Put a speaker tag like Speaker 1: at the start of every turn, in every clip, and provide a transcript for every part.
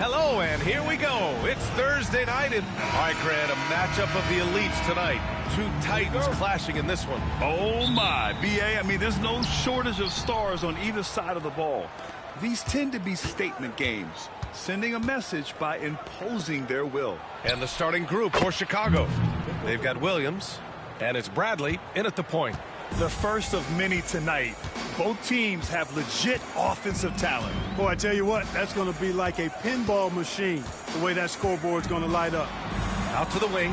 Speaker 1: Hello, and here we go. It's Thursday night, and all right, Grant, a matchup of the elites tonight. Two titans clashing in this one.
Speaker 2: Oh, my. B.A., I mean, there's no shortage of stars on either side of the ball. These tend to be statement games, sending a message by imposing their will.
Speaker 1: And the starting group for Chicago. They've got Williams, and it's Bradley in at the point.
Speaker 2: The first of many tonight. Both teams have legit offensive talent.
Speaker 3: Boy, I tell you what, that's going to be like a pinball machine, the way that scoreboard's going to light up.
Speaker 1: Out to the wing.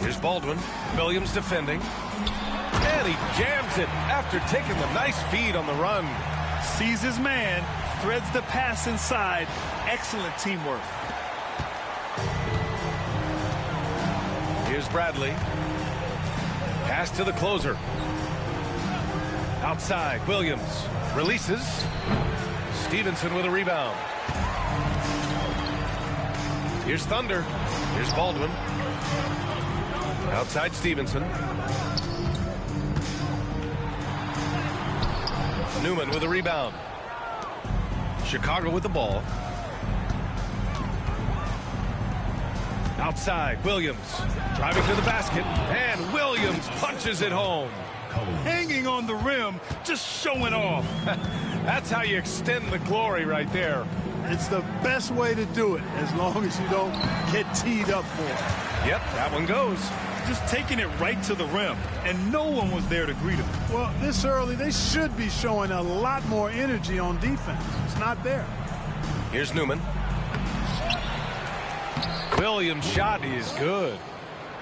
Speaker 1: Here's Baldwin. Williams defending. And he jams it after taking the nice feed on the run.
Speaker 2: Sees his man, threads the pass inside. Excellent teamwork.
Speaker 1: Here's Bradley. Pass to the closer. Outside, Williams releases. Stevenson with a rebound. Here's Thunder. Here's Baldwin. Outside Stevenson. Newman with a rebound. Chicago with the ball. Outside, Williams driving to the basket, and Williams punches it home.
Speaker 2: Hanging on the rim, just showing off.
Speaker 1: That's how you extend the glory right there.
Speaker 3: It's the best way to do it, as long as you don't get teed up for it.
Speaker 1: Yep, that one goes.
Speaker 2: Just taking it right to the rim, and no one was there to greet him.
Speaker 3: Well, this early, they should be showing a lot more energy on defense. It's not there.
Speaker 1: Here's Newman. Williams' shot is good.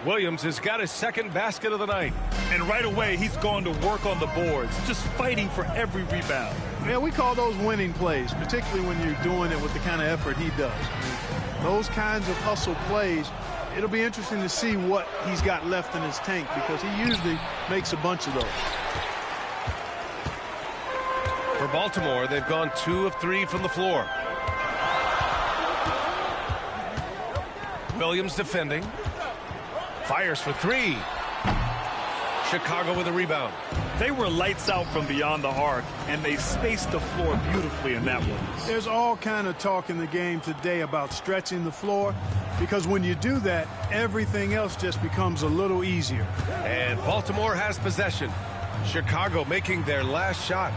Speaker 1: Williams has got his second basket of the night.
Speaker 2: And right away, he's gone to work on the boards, just fighting for every rebound.
Speaker 3: Yeah, we call those winning plays, particularly when you're doing it with the kind of effort he does. I mean, those kinds of hustle plays, it'll be interesting to see what he's got left in his tank, because he usually makes a bunch of those.
Speaker 1: For Baltimore, they've gone 2 of 3 from the floor. Williams defending. Fires for 3. Chicago with a rebound.
Speaker 2: They were lights out from beyond the arc, and they spaced the floor beautifully in that one.
Speaker 3: There's all kind of talk in the game today about stretching the floor, because when you do that, everything else just becomes a little easier.
Speaker 1: And Baltimore has possession. Chicago making their last shot.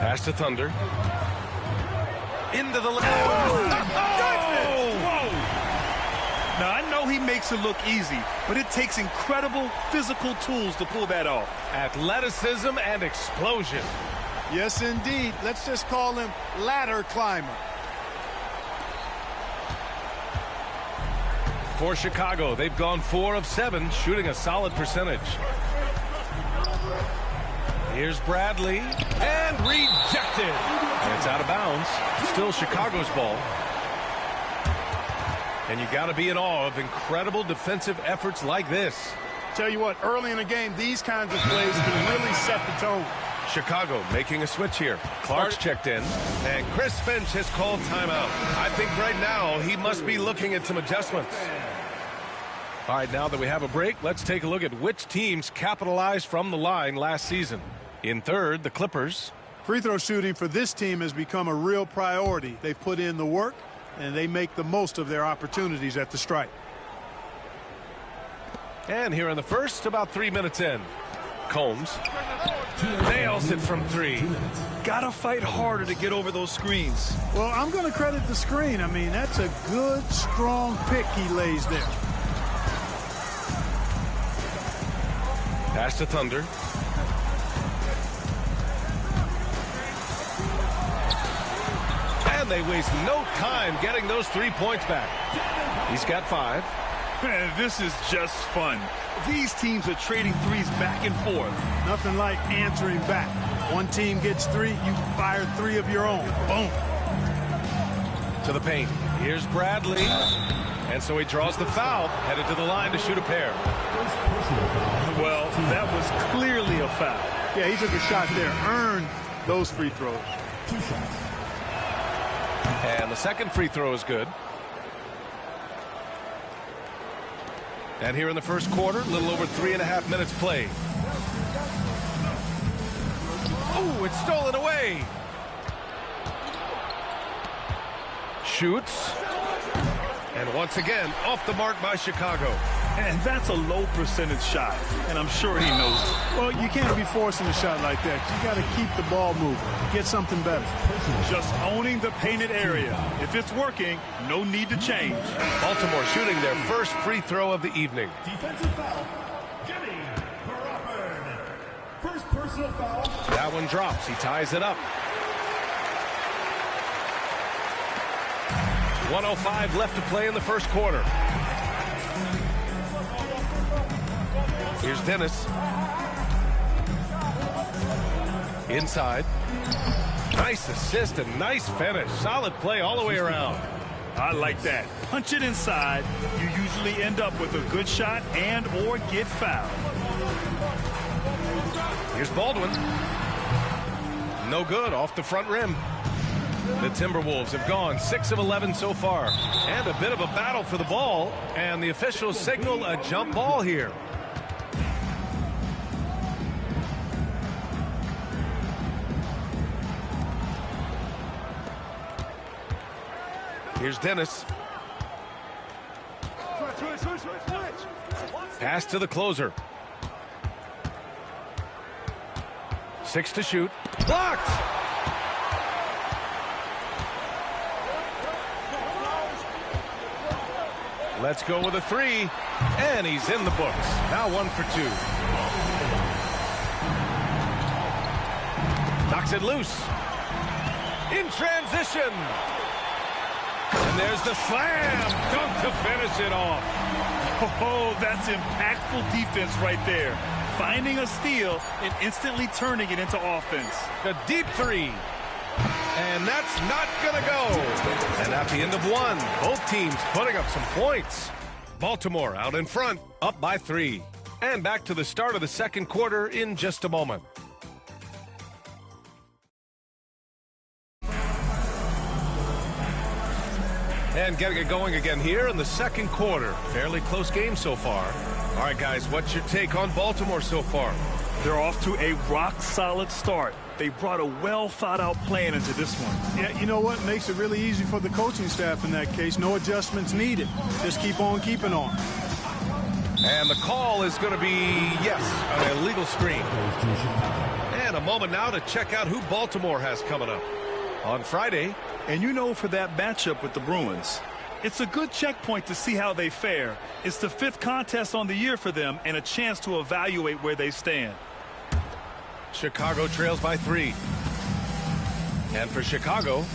Speaker 1: Pass to Thunder. Into the lane.
Speaker 2: Whoa! Now, I know he makes it look easy, but it takes incredible physical tools to pull that off.
Speaker 1: Athleticism and explosion.
Speaker 3: Yes, indeed. Let's just call him ladder climber.
Speaker 1: For Chicago, they've gone 4 of 7, shooting a solid percentage. Here's Bradley, and rejected. It's out of bounds. Still Chicago's ball. And you got to be in awe of incredible defensive efforts like this.
Speaker 3: Tell you what, early in the game, these kinds of plays can really set the tone.
Speaker 1: Chicago making a switch here. Clark's checked in, and Chris Finch has called timeout. I think right now he must be looking at some adjustments. All right, now that we have a break, let's take a look at which teams capitalized from the line last season. In third, the Clippers.
Speaker 3: Free throw shooting for this team has become a real priority. They've put in the work, and they make the most of their opportunities at the stripe.
Speaker 1: And here in the first, about 3 minutes in, Combs nails it from 3.
Speaker 2: Gotta fight harder to get over those screens.
Speaker 3: Well, I'm going to credit the screen. I mean, that's a good, strong pick he lays there.
Speaker 1: Pass to Thunder. And they waste no time getting those 3 points back. He's got 5.
Speaker 2: This is just fun. These teams are trading threes back and forth.
Speaker 3: Nothing like answering back. One team gets 3, you fire 3 of your own. Boom.
Speaker 1: To the paint. Here's Bradley. And so he draws the foul, headed to the line to shoot a pair.
Speaker 2: Well, that was clearly a foul.
Speaker 3: Yeah, he took a shot there. Earned those free throws.
Speaker 1: And the second free throw is good. And here in the first quarter, a little over 3.5 minutes played. Oh, it's stolen away. Shoots. And once again, off the mark by Chicago.
Speaker 2: And that's a low percentage shot, and I'm sure he knows it.
Speaker 3: Well, you can't be forcing a shot like that. You got to keep the ball moving. Get something better.
Speaker 2: Just owning the painted area. If it's working, no need to change.
Speaker 1: Baltimore shooting their first free throw of the evening.
Speaker 4: Defensive foul. Jimmy Crawford. First personal foul.
Speaker 1: That one drops. He ties it up. 1:05 left to play in the first quarter. Here's Dennis. Inside. Nice assist and nice finish. Solid play all the way around.
Speaker 2: I like that. Punch it inside. You usually end up with a good shot and or get fouled.
Speaker 1: Here's Baldwin. No good, off the front rim. The Timberwolves have gone 6 of 11 so far. And a bit of a battle for the ball. And the officials signal a jump ball here. Here's Dennis. Pass to the closer. 6 to shoot. Blocked! Let's go with a 3. And he's in the books. Now 1 for 2. Knocks it loose. In transition. And there's the slam dunk to finish it off.
Speaker 2: Oh, that's impactful defense right there. Finding a steal and instantly turning it into offense.
Speaker 1: The deep 3. And that's not going to go. And at the end of 1, both teams putting up some points. Baltimore out in front, up by 3. And back to the start of the second quarter in just a moment. And getting it going again here in the second quarter. Fairly close game so far. All right, guys, what's your take on Baltimore so far?
Speaker 2: They're off to a rock-solid start. They brought a well-thought-out plan into this one.
Speaker 3: Yeah, you know what? Makes it really easy for the coaching staff in that case. No adjustments needed. Just keep on keeping on.
Speaker 1: And the call is going to be, yes, an illegal screen. And a moment now to check out who Baltimore has coming up on Friday.
Speaker 2: And you know, for that matchup with the Bruins, it's a good checkpoint to see how they fare. It's the 5th contest on the year for them and a chance to evaluate where they stand.
Speaker 1: Chicago trails by 3. And for Chicago,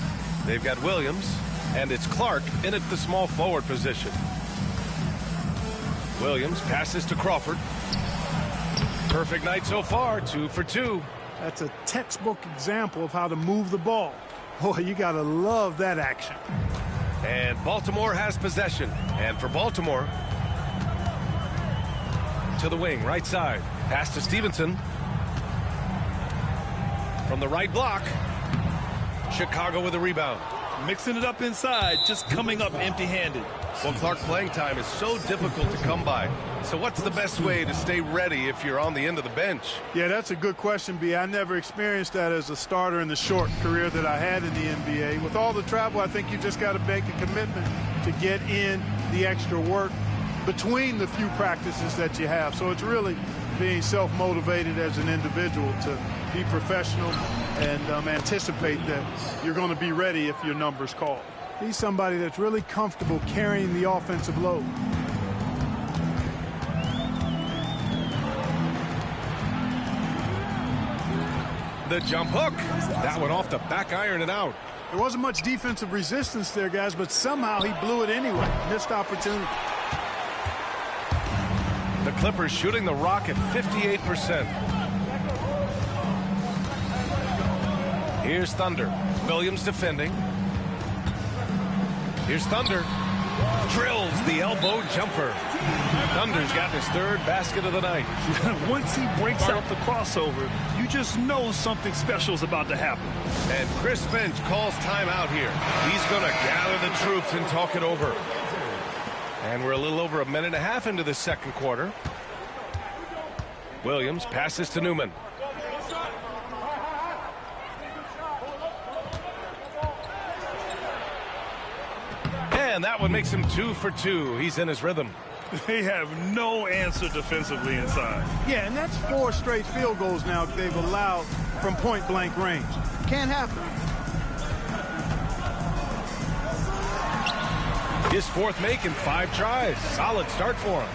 Speaker 1: they've got Williams, and it's Clark in at the small forward position. Williams passes to Crawford. Perfect night so far, 2 for 2.
Speaker 3: That's a textbook example of how to move the ball. Boy, you got to love that action.
Speaker 1: And Baltimore has possession. And for Baltimore, to the wing, right side. Pass to Stevenson. From the right block. Chicago with a rebound.
Speaker 2: Mixing it up inside, just coming up empty-handed.
Speaker 1: Well, Clark, playing time is so difficult to come by. So what's the best way to stay ready if you're on the end of the bench?
Speaker 3: Yeah, that's a good question, B. I never experienced that as a starter in the short career that I had in the NBA. With all the travel, I think you just got to make a commitment to get in the extra work between the few practices that you have. So it's really being self-motivated as an individual to be professional and anticipate that you're going to be ready if your number's called. He's somebody that's really comfortable carrying the offensive load.
Speaker 1: The jump hook. That one off the back iron and out.
Speaker 3: There wasn't much defensive resistance there, guys, but somehow he blew it anyway. Missed opportunity.
Speaker 1: The Clippers shooting the rock at 58%. Here's Thunder. Williams defending. Here's Thunder. Drills the elbow jumper. Thunder's gotten his 3rd basket of the night.
Speaker 2: Once he breaks out the crossover, you just know something special is about to happen.
Speaker 1: And Chris Finch calls timeout here. He's going to gather the troops and talk it over. And we're a little over a minute and a half into the second quarter. Williams passes to Newman. And that one makes him 2 for 2. He's in his rhythm.
Speaker 2: They have no answer defensively inside.
Speaker 3: Yeah, and that's 4 straight field goals now they've allowed from point-blank range. Can't happen.
Speaker 1: His 4th make in 5 tries. Solid start for him.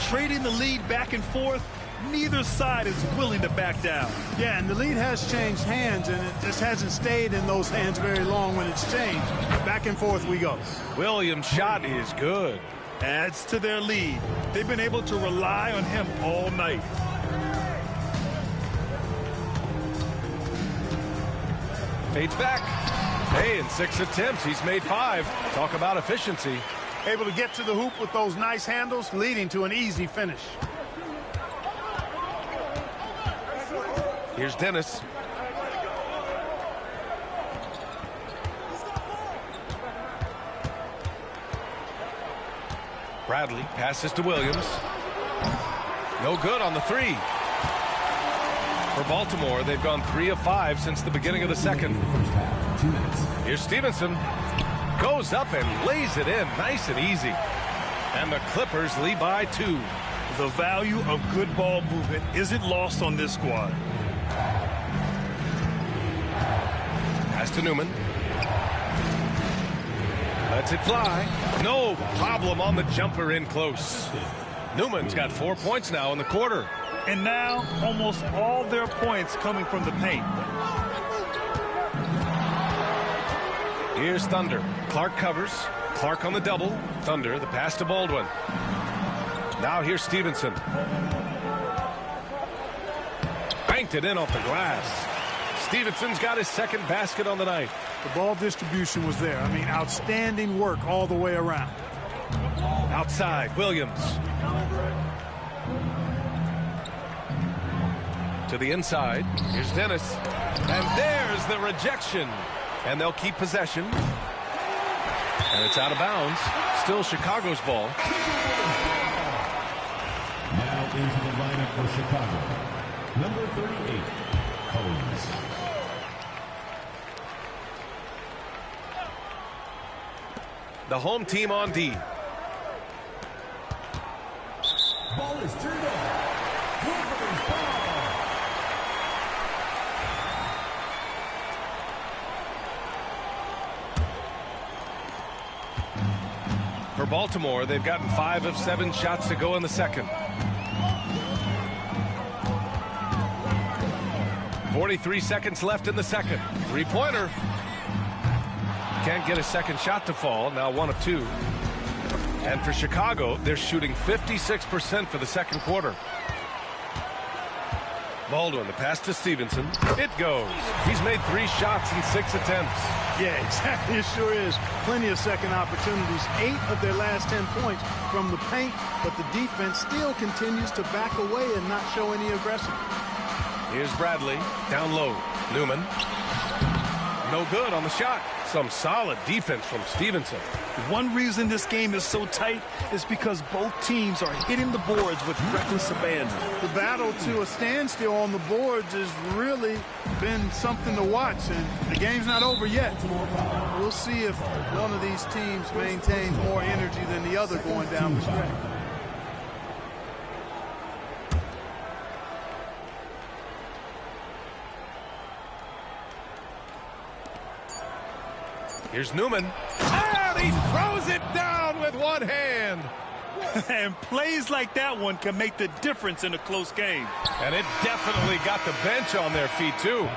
Speaker 2: Trading the lead back and forth, neither side is willing to back down.
Speaker 3: Yeah, and the lead has changed hands, and it just hasn't stayed in those hands very long when it's changed. Back and forth we go.
Speaker 1: Williams' shot is good.
Speaker 2: Adds to their lead. They've been able to rely on him all night.
Speaker 1: Fades back. Hey, in 6 attempts, he's made 5. Talk about efficiency.
Speaker 3: Able to get to the hoop with those nice handles, leading to an easy finish.
Speaker 1: Here's Dennis. Bradley passes to Williams. No good on the 3. For Baltimore, they've gone 3 of 5 since the beginning of the second. Here's Stevenson. Goes up and lays it in nice and easy. And the Clippers lead by 2.
Speaker 2: The value of good ball movement isn't lost on this squad.
Speaker 1: Pass to Newman. Lets it fly. No problem on the jumper in close. Newman's got 4 points now in the quarter.
Speaker 2: And now almost all their points coming from the paint.
Speaker 1: Here's Thunder. Clark covers. Clark on the double. Thunder, the pass to Baldwin. Now here's Stevenson. Banked it in off the glass. Stevenson's got his 2nd basket on the night.
Speaker 3: The ball distribution was there. I mean, outstanding work all the way around.
Speaker 1: Outside, Williams. To the inside. Here's Dennis. And there's the rejection. And they'll keep possession. And it's out of bounds. Still Chicago's ball.
Speaker 4: Now into the lineup for Chicago. Number 38, Collins.
Speaker 1: The home team on D.
Speaker 4: Ball is turned over. Clippers ball.
Speaker 1: For Baltimore, they've gotten 5 of 7 shots to go in the second. 43 seconds left in the second. 3-pointer. Can't get a second shot to fall. Now 1 of 2. And for Chicago, they're shooting 56% for the second quarter. Baldwin, the pass to Stevenson. It goes. He's made 3 shots in 6 attempts.
Speaker 3: Yeah, exactly. It sure is. Plenty of second opportunities. 8 of their last 10 points from the paint, but the defense still continues to back away and not show any aggression.
Speaker 1: Here's Bradley. Down low. Newman. No good on the shot. Some solid defense from Stevenson.
Speaker 2: One reason this game is so tight is because both teams are hitting the boards with reckless abandon.
Speaker 3: The battle to a standstill on the boards has really been something to watch, and the game's not over yet. We'll see if one of these teams maintains more energy than the other going down the stretch.
Speaker 1: Here's Newman. And he throws it down with one hand.
Speaker 2: And plays like that one can make the difference in a close game.
Speaker 1: And it definitely got the bench on their feet, too.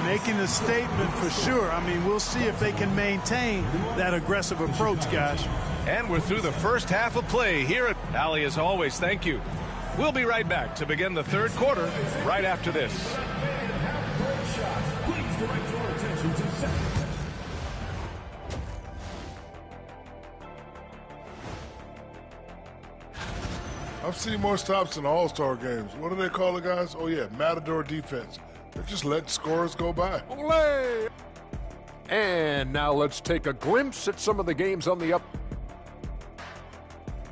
Speaker 3: Making a statement for sure. I mean, we'll see if they can maintain that aggressive approach, guys.
Speaker 1: And we're through the first half of play here at Allie. As always, thank you. We'll be right back to begin the third quarter right after this.
Speaker 4: Please direct your attention to second.
Speaker 5: I've seen more stops in All-Star games. What do they call it, guys? Oh, yeah, Matador defense. They're just letting scorers go by.
Speaker 6: Olé! And now let's take a glimpse at some of the games on the up.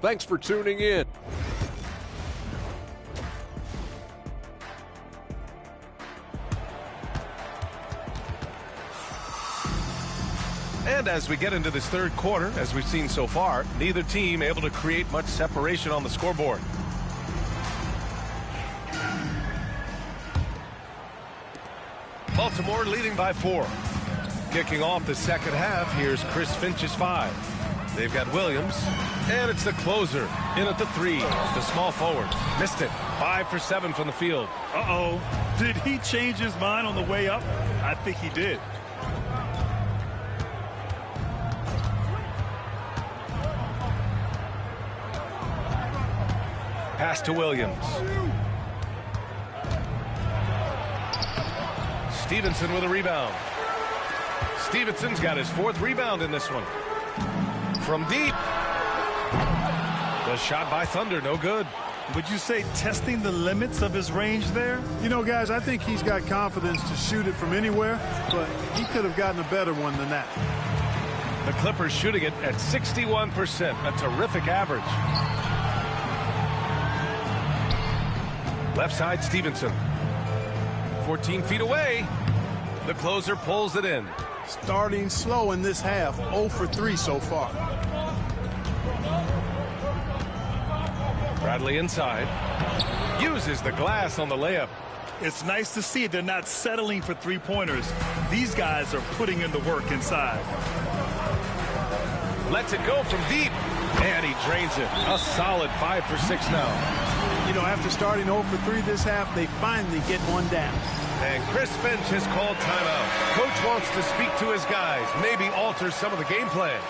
Speaker 6: Thanks for tuning in.
Speaker 1: And as we get into this third quarter, as we've seen so far, neither team able to create much separation on the scoreboard. Baltimore leading by 4. Kicking off the second half, here's Chris Finch's 5. They've got Williams, and it's the closer in at the 3. The small forward missed it. 5 for 7 from the field.
Speaker 2: Uh-oh. Did he change his mind on the way up? I think he did.
Speaker 1: Pass to Williams. Stevenson with a rebound. Stevenson's got his 4th rebound in this one. From deep. The shot by Thunder, no good.
Speaker 2: Would you say testing the limits of his range there?
Speaker 3: You know, guys, I think he's got confidence to shoot it from anywhere, but he could have gotten a better one than that.
Speaker 1: The Clippers shooting it at 61%, a terrific average. Left side, Stevenson. 14 feet away. The closer pulls it in.
Speaker 3: Starting slow in this half, 0 for 3 so far.
Speaker 1: Bradley inside. Uses the glass on the layup.
Speaker 2: It's nice to see they're not settling for three-pointers. These guys are putting in the work inside.
Speaker 1: Lets it go from deep. And he drains it. A solid 5 for 6 now.
Speaker 3: You know, after starting 0 for 3 this half, they finally get one down.
Speaker 1: And Chris Finch has called timeout. Coach wants to speak to his guys, maybe alter some of the game plan.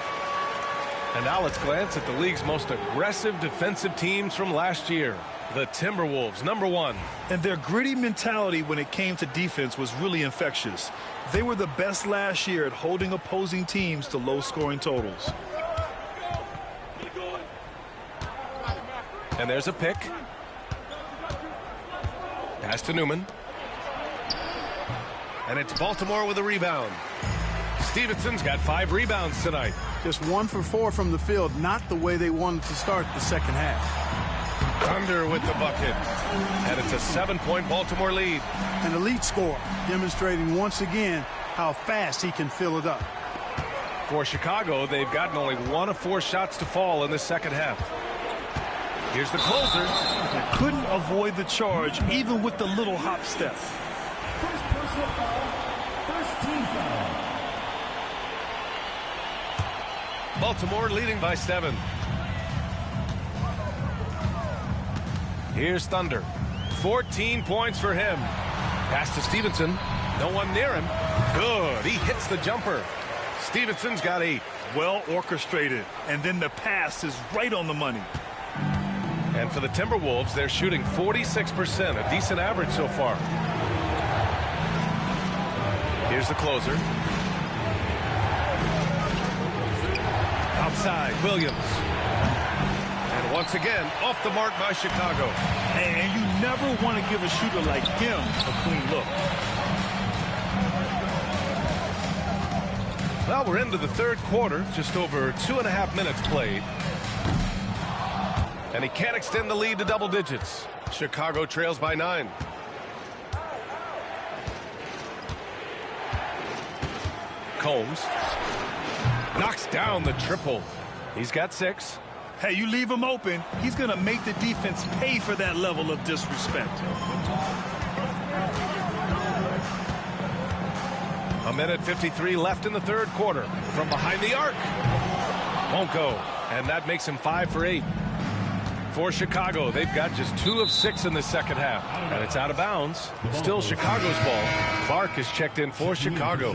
Speaker 1: And now let's glance at the league's most aggressive defensive teams from last year. The Timberwolves, number 1.
Speaker 2: And their gritty mentality when it came to defense was really infectious. They were the best last year at holding opposing teams to low-scoring totals.
Speaker 1: And there's a pick. Pass to Newman. And it's Baltimore with a rebound. Stevenson's got 5 rebounds tonight.
Speaker 3: Just 1 for 4 from the field, not the way they wanted to start the second half.
Speaker 1: Thunder with the bucket. And it's a 7-point Baltimore lead.
Speaker 3: An elite scorer, demonstrating once again how fast he can fill it up.
Speaker 1: For Chicago, they've gotten only 1 of 4 shots to fall in the second half. Here's the closer.
Speaker 2: Couldn't avoid the charge, even with the little hop step.
Speaker 4: First personal foul. First team foul.
Speaker 1: Baltimore leading by 7. Here's Thunder. 14 points for him. Pass to Stevenson. No one near him. Good. He hits the jumper. Stevenson's got 8.
Speaker 2: Well orchestrated. And then the pass is right on the money.
Speaker 1: And for the Timberwolves, they're shooting 46%, a decent average so far. Here's the closer. Outside, Williams. And once again, off the mark by Chicago.
Speaker 2: And you never want to give a shooter like him a clean look.
Speaker 1: Well, we're into the third quarter, just over 2.5 minutes played. And he can't extend the lead to double digits. Chicago trails by 9. Combs knocks down the triple. He's got 6.
Speaker 2: Hey, you leave him open, he's going to make the defense pay for that level of disrespect.
Speaker 1: A minute 53 left in the third quarter. From behind the arc. Won't go. And that makes him 5 for 8. For Chicago, they've got just 2 of 6 in the second half. And it's out of bounds. Still Chicago's ball. Clark is checked in for Chicago.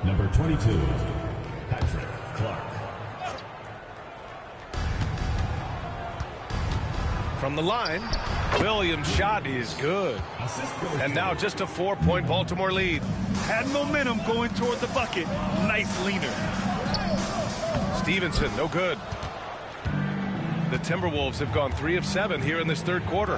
Speaker 4: Number 22, Patrick Clark.
Speaker 1: From the line, Williams' shot is good. And now just a 4-point Baltimore lead.
Speaker 2: Had momentum going toward the bucket. Nice leaner.
Speaker 1: Stevenson, no good. The Timberwolves have gone 3 of 7 here in this third quarter.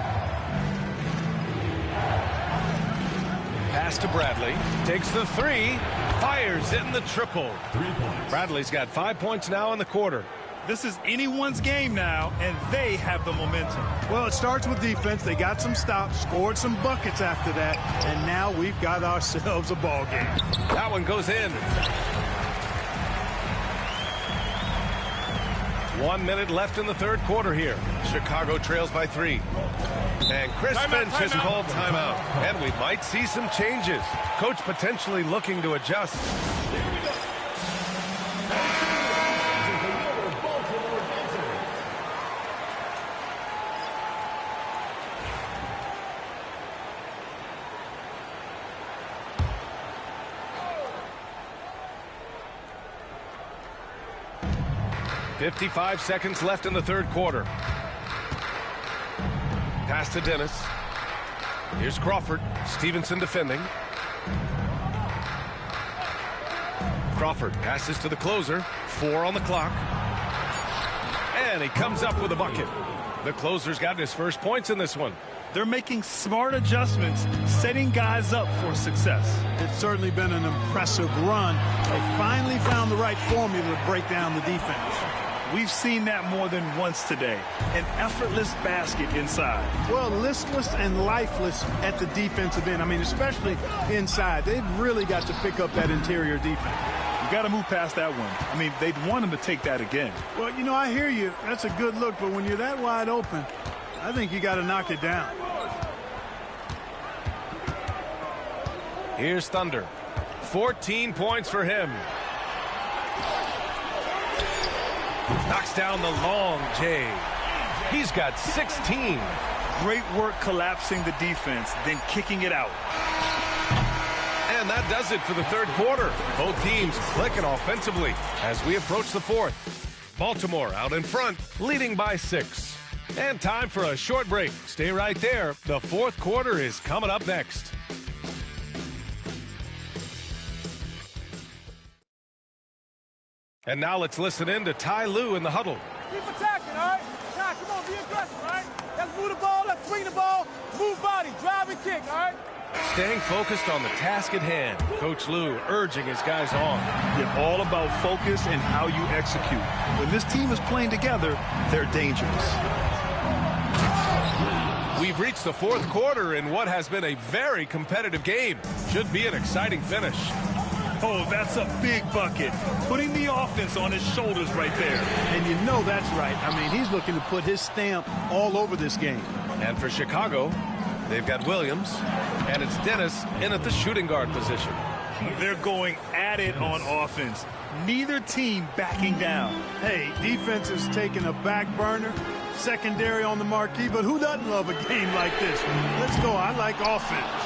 Speaker 1: Pass to Bradley. Takes the 3. Fires in the triple.
Speaker 4: 3 points.
Speaker 1: Bradley's got 5 points now in the quarter.
Speaker 2: This is anyone's game now, and they have the momentum.
Speaker 3: Well, it starts with defense. They got some stops, scored some buckets after that, and now we've got ourselves a ball game.
Speaker 1: That one goes in. 1 minute left in the third quarter here. Chicago trails by 3. And Chris Finch has called timeout. And we might see some changes. Coach potentially looking to adjust. .55 seconds left in the third quarter. Pass to Dennis. Here's Crawford. Stevenson defending. Crawford passes to the closer. 4 on the clock. And he comes up with a bucket. The closer's gotten his first points in this one.
Speaker 2: They're making smart adjustments, setting guys up for success.
Speaker 3: It's certainly been an impressive run. They finally found the right formula to break down the defense.
Speaker 2: We've seen that more than once today. An effortless basket inside.
Speaker 3: Well, listless and lifeless at the defensive end. I mean, especially inside. They've really got to pick up that interior defense.
Speaker 2: You got to move past that one. I mean, they'd want him to take that again.
Speaker 3: Well, you know, I hear you. That's a good look, but when you're that wide open, I think you got to knock it down.
Speaker 1: Here's Thunder. 14 points for him. Knocks down the long J. He's got 16.
Speaker 2: Great work collapsing the defense, then kicking it out.
Speaker 1: And that does it for the third quarter. Both teams clicking offensively as we approach the fourth. Baltimore out in front, leading by 6. And time for a short break. Stay right there. The fourth quarter is coming up next. And now let's listen in to Ty Lue in the huddle.
Speaker 7: Keep attacking, all right? Ty, come on, be aggressive, all right? Let's move the ball, let's swing the ball, move body, drive and kick, all right?
Speaker 1: Staying focused on the task at hand. Coach Lue urging his guys on.
Speaker 2: It's all about focus and how you execute. When this team is playing together, they're dangerous.
Speaker 1: We've reached the fourth quarter in what has been a very competitive game. Should be an exciting finish.
Speaker 2: Oh, that's a big bucket. Putting the offense on his shoulders right there.
Speaker 3: And you know that's right. I mean, he's looking to put his stamp all over this game.
Speaker 1: And for Chicago, they've got Williams, and it's Dennis in at the shooting guard position.
Speaker 2: They're going at it on offense. Neither team backing down.
Speaker 3: Hey, defense is taking a back burner, secondary on the marquee, but who doesn't love a game like this? Let's go. I like offense.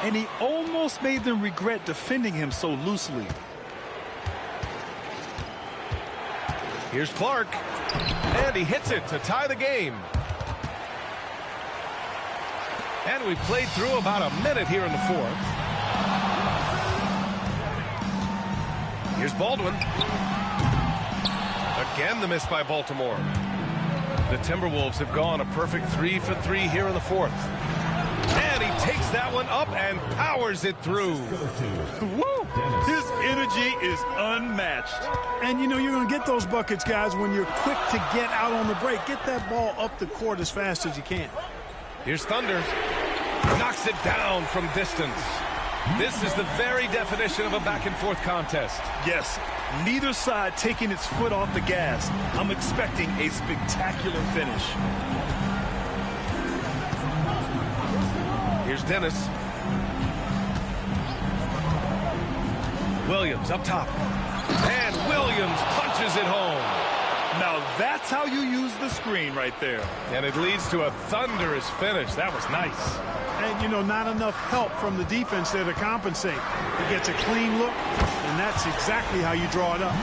Speaker 2: And he almost made them regret defending him so loosely.
Speaker 1: Here's Clark, and he hits it to tie the game. And we played through about a minute here in the fourth. Here's Baldwin. Again, the miss by Baltimore. The Timberwolves have gone a perfect 3 for 3 here in the fourth. And he takes that one up and powers it through.
Speaker 2: Woo! His energy is unmatched.
Speaker 3: And, you know, you're going to get those buckets, guys, when you're quick to get out on the break. Get that ball up the court as fast as you can.
Speaker 1: Here's Thunder. Knocks it down from distance. This is the very definition of a back-and-forth contest.
Speaker 2: Yes, neither side taking its foot off the gas. I'm expecting a spectacular finish.
Speaker 1: Here's Dennis. Williams up top. And Williams punches it home.
Speaker 2: Now that's how you use the screen right there.
Speaker 1: And it leads to a thunderous finish. That was nice.
Speaker 3: And, you know, not enough help from the defense there to compensate. He gets a clean look, and that's exactly how you draw it up.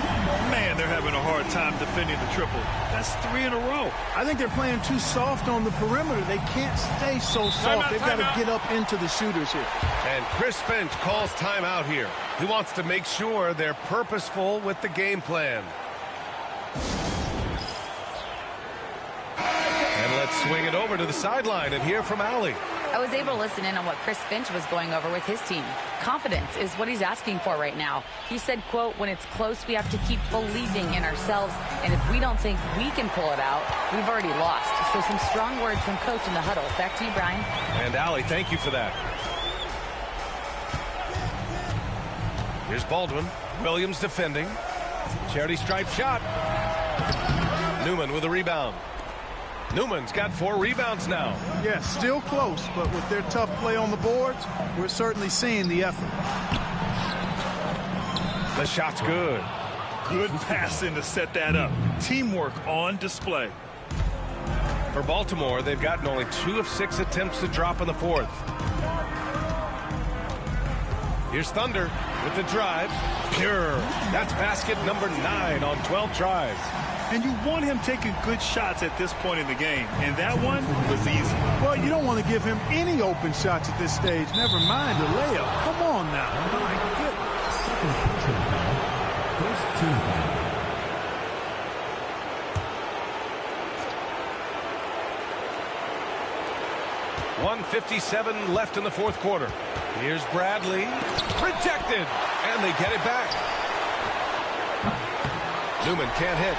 Speaker 2: Man, they're having a hard time defending the triple. That's 3 in a row.
Speaker 3: I think they're playing too soft on the perimeter. They can't stay so soft. They've got to get up into the shooters here.
Speaker 1: And Chris Finch calls timeout here. He wants to make sure they're purposeful with the game plan. And let's swing it over to the sideline and hear from Allie.
Speaker 8: I was able to listen in on what Chris Finch was going over with his team. Confidence is what he's asking for right now. He said, quote, when it's close, we have to keep believing in ourselves. And if we don't think we can pull it out, we've already lost. So some strong words from Coach in the huddle. Back to you, Brian.
Speaker 1: And Allie, thank you for that. Here's Baldwin. Williams defending. Charity stripe shot. Newman with a rebound. Newman's got 4 rebounds now.
Speaker 3: Yeah, still close, but with their tough play on the boards, we're certainly seeing the effort.
Speaker 1: The shot's good.
Speaker 2: Good passing to set that up. Teamwork on display.
Speaker 1: For Baltimore, they've gotten only 2 of 6 attempts to drop in the 4th. Here's Thunder with the drive. Pure. That's basket number 9 on 12 tries.
Speaker 2: And you want him taking good shots at this point in the game. And that one was easy.
Speaker 3: Well, you don't want to give him any open shots at this stage. Never mind a layup. Come on now. My goodness.
Speaker 4: Second personal foul. First team foul.
Speaker 1: 1:57 left in the 4th quarter. Here's Bradley. Rejected. And they get it back. Newman can't hit.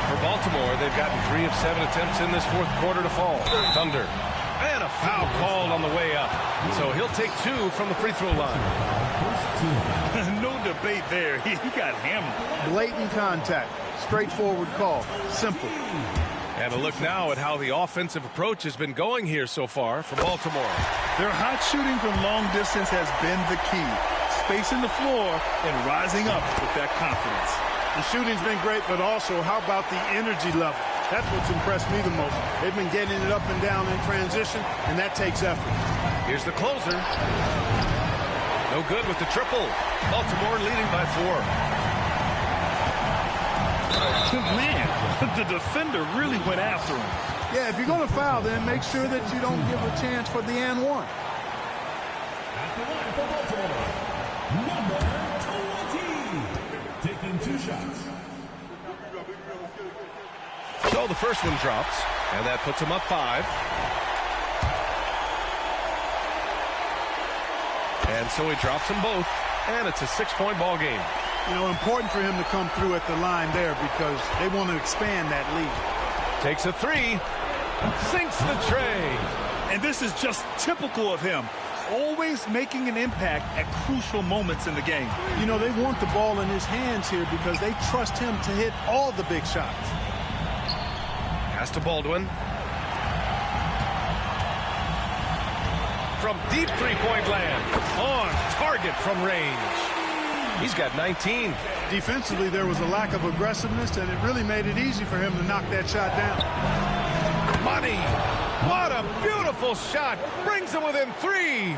Speaker 1: For Baltimore, they've gotten 3 of 7 attempts in this 4th quarter to fall. Thunder. And a foul called on the way up. So he'll take 2 from the free throw line.
Speaker 2: No debate there. He got hammered.
Speaker 3: Blatant contact. Straightforward call. Simple.
Speaker 1: And a look now at how the offensive approach has been going here so far for Baltimore.
Speaker 2: Their hot shooting from long distance has been the key. Spacing the floor and rising up with that confidence.
Speaker 3: The shooting's been great, but also how about the energy level? That's what's impressed me the most. They've been getting it up and down in transition, and that takes effort.
Speaker 1: Here's the closer. No good with the triple. Baltimore leading by 4.
Speaker 2: Man, the defender really went after him.
Speaker 3: Yeah, if you're going to foul, then make sure that you don't give a chance for the and one.
Speaker 4: At the line for Baltimore, number 20. Taking 2 shots.
Speaker 1: So the first one drops, and that puts him up 5. And so he drops them both, and it's a 6-point ball game.
Speaker 3: You know, important for him to come through at the line there because they want to expand that lead.
Speaker 1: Takes a 3, sinks the tray.
Speaker 2: And this is just typical of him. Always making an impact at crucial moments in the game.
Speaker 3: You know, they want the ball in his hands here because they trust him to hit all the big shots.
Speaker 1: Pass to Baldwin. From deep 3-point land. On target from range. He's got 19.
Speaker 3: Defensively, there was a lack of aggressiveness, and it really made it easy for him to knock that shot down.
Speaker 1: Money! What a beautiful shot! Brings him within 3.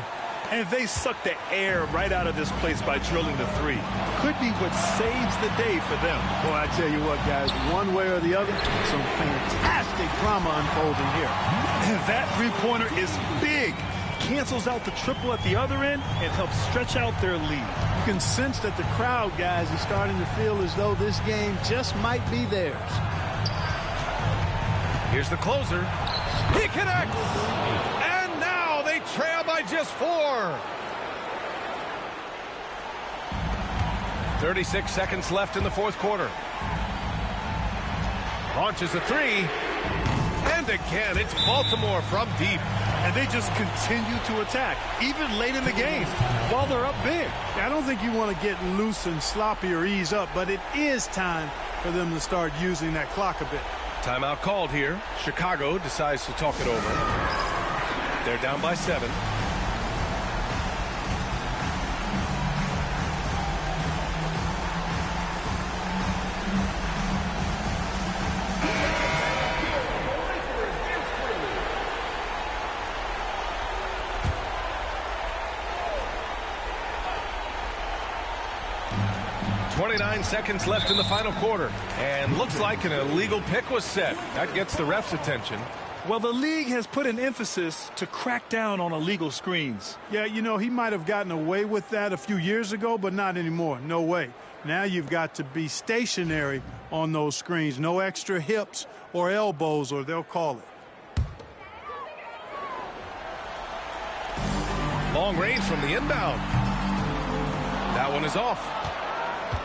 Speaker 2: And they suck the air right out of this place by drilling the 3. Could be what saves the day for them.
Speaker 3: Boy, I tell you what, guys, one way or the other, some fantastic drama unfolding here.
Speaker 2: And that 3-pointer is big. Cancels out the triple at the other end and helps stretch out their lead.
Speaker 3: You can sense that the crowd, guys, is starting to feel as though this game just might be theirs.
Speaker 1: Here's the closer. He connects! And now they trail by just 4. 36 seconds left in the 4th quarter. Launches a 3. And again, it's Baltimore from deep.
Speaker 2: And they just continue to attack, even late in the game, while they're up big.
Speaker 3: I don't think you want to get loose and sloppy or ease up, but it is time for them to start using that clock a bit.
Speaker 1: Timeout called here. Chicago decides to talk it over. They're down by 7. .29 seconds left in the final quarter. And looks like an illegal pick was set. That gets the ref's attention.
Speaker 2: Well, the league has put an emphasis to crack down on illegal screens.
Speaker 3: Yeah, you know, he might have gotten away with that a few years ago, but not anymore. No way. Now you've got to be stationary on those screens. No extra hips or elbows, or they'll call it.
Speaker 1: Long range from the inbound. That one is off.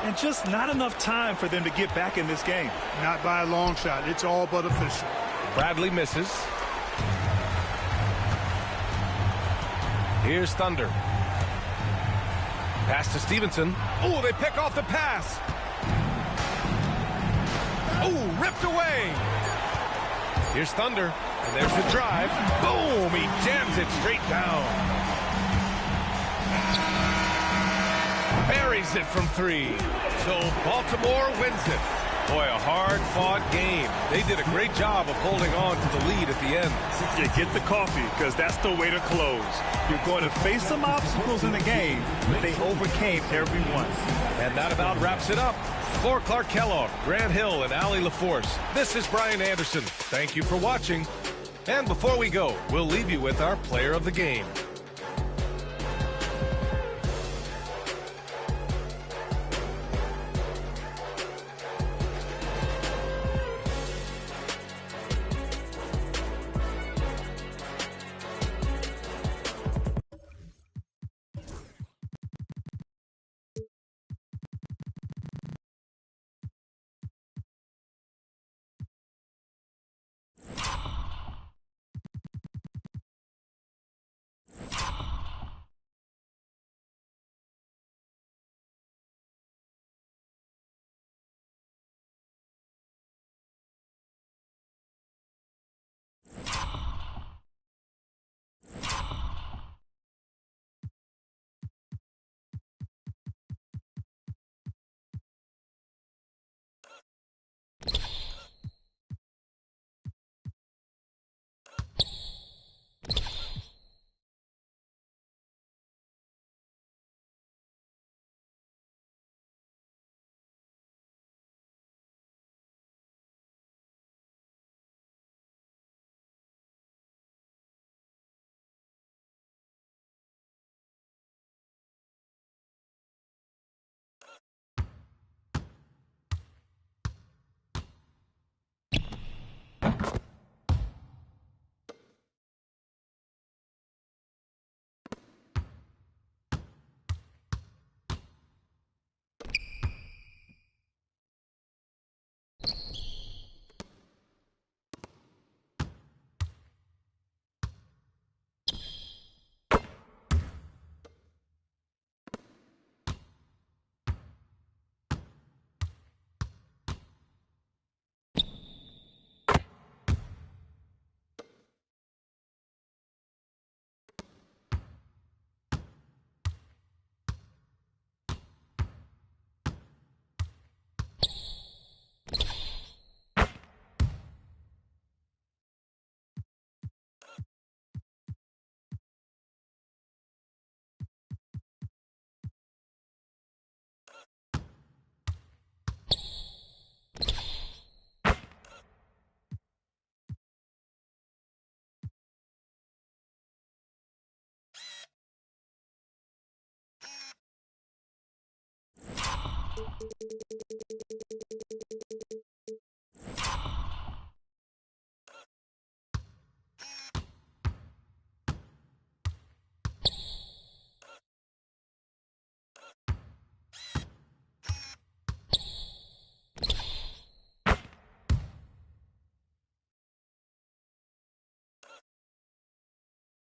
Speaker 2: And just not enough time for them to get back in this game.
Speaker 3: Not by a long shot. It's all but official.
Speaker 1: Bradley misses. Here's Thunder. Pass to Stevenson. Oh, they pick off the pass. Oh, ripped away. Here's Thunder, and there's the drive. Boom, he jams it straight down. Buries it from 3. So Baltimore wins it. Boy, a hard-fought game. They did a great job of holding on to the lead at the end.
Speaker 2: Yeah, get the coffee, because that's the way to close. You're going to face some obstacles in the game, but they overcame every one.
Speaker 1: And that about wraps it up. For Clark Kellogg, Grant Hill, and Allie LaForce, this is Brian Anderson. Thank you for watching. And before we go, we'll leave you with our player of the game.